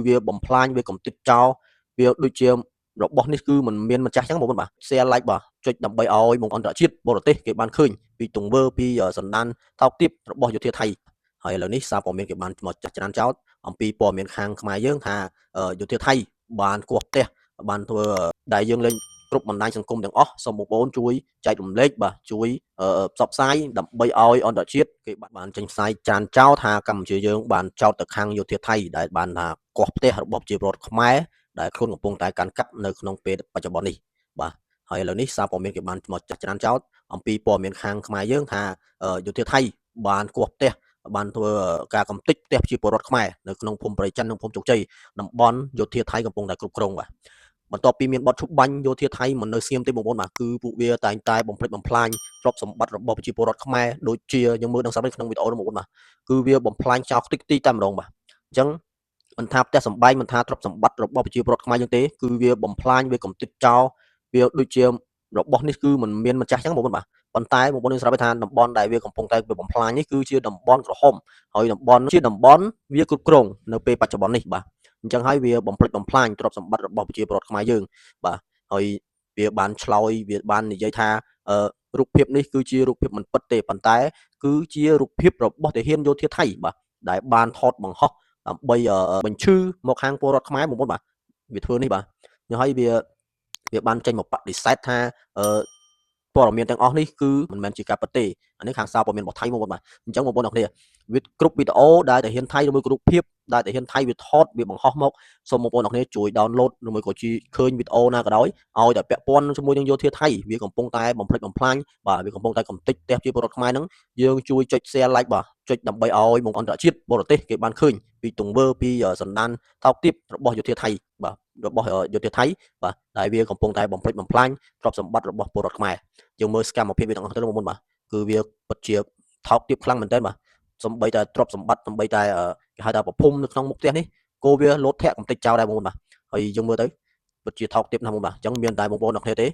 វាបំផ្លាញវាកំទេចចោលវាដូចជារបស់នេះគឺមិនមានម្ចាស់ចឹងបងប្អូនបាទ share like បាទចុចដើម្បីឲ្យបងអន្តរជាតិបរទេសគេបានឃើញពីទង្វើពីសន្តានថោកទាបរបស់យោធាថៃហើយឥឡូវនេះសារព័ត៌មានគេបានមកចាស់ច្រើនចោលអំពីព័ត៌មានខាងខ្មែរយើងថាយោធាថៃបានគោះផ្ទះបានធ្វើដែលយើងលេងគ្រប់បណ្ដាញសង្គមទាំងអស់សូមបងប្អូនជួយចែករំលែកបាទជួយផ្សព្វផ្សាយដើម្បីឲ្យអន្តរជាតិគេបានចេញផ្សាយច្រើនចោលថាកម្ពុជាយើងបានចោទទៅខាងយោធាថៃដែលបានថាគោះផ្ទះរបស់ប្រជាពលរដ្ឋខ្មែរដែលខ្លួនកំពុងតែកាន់កាប់នៅក្នុងពេលបច្ចុប្បន្ននេះបាទហើយឥឡូវនេះសារព័ត៌មានគេបានមកចាស់ច្រើនចោលអំពីព័ត៌មានខាងខ្មែរយើងថាយោធាថៃបានគោះផ្ទះបានធ្វើការកំទេចផ្ទះប្រជាពលរដ្ឋខ្មែរនៅក្នុងភូមិព្រៃច័ន្ទនិងភូមិជោគជ័យតំបន់យោធាថៃកំពុងតែគ្រប់គ្រងបាទបន្ទាប់ពីមានបទឈប់បាញ់យោធាថៃមិននៅស្ងៀមទេបងប្អូនបាទគឺពួកវាតែងតែបំផ្លិចបំផ្លាញទ្រព្យសម្បត្តិរបស់ប្រជាពលរដ្ឋខ្មែរដូចជាយើងមើលនឹងស្រាប់ក្នុងវីដេអូនោះបងប្អូនបាទគឺវាបំផ្លាញចោលខ្ទេចខ្ទីតែម្ដងបាទអញ្ចឹងមិនថាផ្ទះសម្បែងមិនថាទ្រព្យសម្បត្តិរបស់ប្រជាពលរដ្ឋខ្មែរយើងទេគឺវាបំផ្លាញវាកំទេចចោលវាដូចជារបស់នេះគឺមិនមានម្ចាស់ចឹងបងប្អូនបាទប៉ុន្តែបងប្អូននឹងស្រាប់ថាតំបន់ដែលវាកំពុងតែបំផ្លាញនេះគឺជាតំបន់ក្រហមហើយតំបន់ជាតំបន់វាគ្រប់គ្រងនៅពេលបច្ចុប្បន្ននេះបាទអញ្ចឹងហើយវាបំផ្លិចបំផ្លាញទ្រព្យសម្បត្តិរបស់ប្រជាពលរដ្ឋខ្មែរយើងបាទហើយវាបានឆ្លោយវាបាននិយាយថារូបភាពនេះគឺជារូបភាពមិនពិតទេប៉ុន្តែគឺជារូបភាពរបស់ទាហានយោធាថៃបាទដែលបានថតបង្ហោះដើម្បីបញ្ឈឺមកខាងពលរដ្ឋខ្មែរបងប្អូនបាទវាធ្វើនេះបាទហើយវាបានចេញមកបដិសេធថាព័ត៌មានទាំងអស់នេះគឺមិនមែនជាការពិតទេអានេះខាងសារព័ត៌មានរបស់ថៃបងប្អូនបាទអញ្ចឹងបងប្អូនអរគ្នាវាគ្រប់វីដេអូដែលតាហ៊ានថៃឬមួយក៏រូបភាពដែលតាហ៊ានថៃវាថតវាបង្ហោះមកសូមបងប្អូនអរគ្នាជួយ download ឬមួយក៏ជួយឃើញវីដេអូណាក៏ដោយឲ្យតែពាក់ព័ន្ធជាមួយនឹងយោធាថៃវាកំពុងតែបំផ្លិចបំផ្លាញបាទវាកំពុងតែកំទេចផ្ទះជាពលរដ្ឋខ្មែរហ្នឹងយើងជួយចុច share like បាទចុចដើម្បីឲ្យបងអន្តរជាតិបរទេសគេបានឃើញពីទង្វើពីសន្តានថោកទាបរបស់យោធាថៃបាទរបស់យោធាថៃបាទដែលវាកំពុងតែបំផ្លិចបំផ្លាញទ្រព្យសម្បត្តិរបស់ពលរដ្ឋខ្មែរយើងមើលសកម្មភាពវាទាំងអស់ទៅបងប្អូនបាទគឺវាពិតជាថោកទាបខ្លាំងមែនទែនបាទសំបីតែទ្រព្យសម្បត្តិសំបីតែគេហៅថាប្រភពនៅក្នុងមុខផ្ទះនេះគោវាលោតធាក់កំទេចចោលដែរបងប្អូនបាទហើយយើងមើលទៅពិតជាថោកទាបណាស់បងប្អូនបាទអញ្ចឹងមានតែបងប្អូនអរគ្នាទេ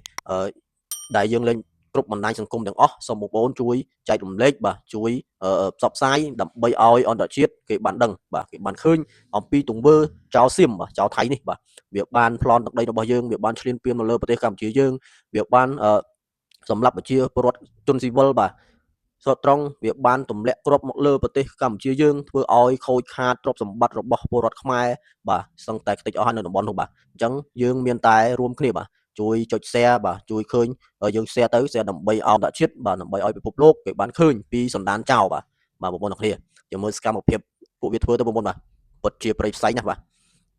ដែលយើងលេងគ្រប់បណ្ដាញសង្គមទាំងអស់សូមបងប្អូនជួយចែករំលែកបាទជួយផ្សព្វផ្សាយដើម្បីឲ្យអន្តរជាតិគេបានដឹងបាទគេបានឃើញអំពីទង្វើចោលសៀមបាទចោលថៃនេះបាទវាបានប្លន់ទឹកដីរបស់យើងវាបានឈ្លានពានមកលើប្រទេសកម្ពុជាយើងវាបានសម្រាប់ប្រជាពលរដ្ឋជនស៊ីវិលបាទសត្រង់វាបានទម្លាក់គ្រាប់មកលើប្រទេសកម្ពុជាយើងធ្វើឲ្យខូចខាតទ្រព្យសម្បត្តិរបស់ពលរដ្ឋខ្មែរបាទសឹងតែខ្ទេចអស់ហើយនៅតំបន់នោះបាទអញ្ចឹងយើងមានតែរួមគ្នាបាទជួយចុច share បាទជួយឃើញយើង share ទៅ share ដើម្បីអន្តរជាតិបាទដើម្បីឲ្យពិភពលោកគេបានឃើញពីសន្តានចោលបាទបងប្អូនអរគ្នាយើងមើលសកម្មភាពពួកវាធ្វើទៅបងប្អូនបាទពិតជាប្រៃផ្សៃណាស់បាទ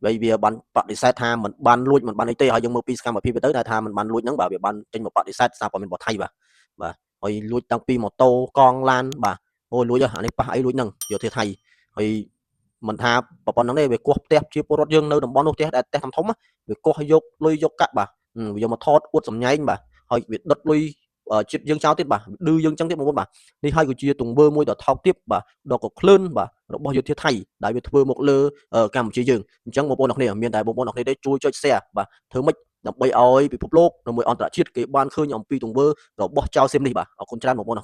ហើយវាបានបដិសេធថាមិនបានលួចមិនបានអីទេហើយយើងមើលពីសកម្មភាពវាទៅថាមិនបានលួចហ្នឹងបាទវាបានចេញមកបដិសេធសារព័ត៌មានរបស់ថៃបាទហើយលួចតាំងពីម៉ូតូកង់ឡានបាទអូលួចអានេះប៉ះអីលួចហ្នឹងយោធាថៃហើយមិនថាប្រព័ន្ធហ្នឹងទេវាគោះផ្ទះជាពលរដ្ឋយើងនៅតំបន់នោះផ្ទះដែលផ្ទះធំៗវាគោះយកលុយយកកាក់បាទវាយកមកថតអួតសម្ញែងបាទហើយវាដុតលុយចិត្តយើងចោលទៀតបាទឌឺយើងចឹងទៀតបងប្អូនបាទនេះហើយគឺជាទង្វើមួយដ៏ថោកទាបបាទដ៏កក្លឿនបាទរបស់យោធាថៃដែលវាធ្វើមកលើកម្ពុជាយើងអញ្ចឹងបងប្អូនអរគ្នាមានតែបងប្អូនអរគ្នាទេជួយចុច share បាទធ្វើម៉េចដើម្បីឲ្យពិភពលោកនិងមួយអន្តរជាតិគេបានឃើញអំពីទង្វើរបស់ចៅសៀមនេះបាទអរគុណច្រើនបងប្អូន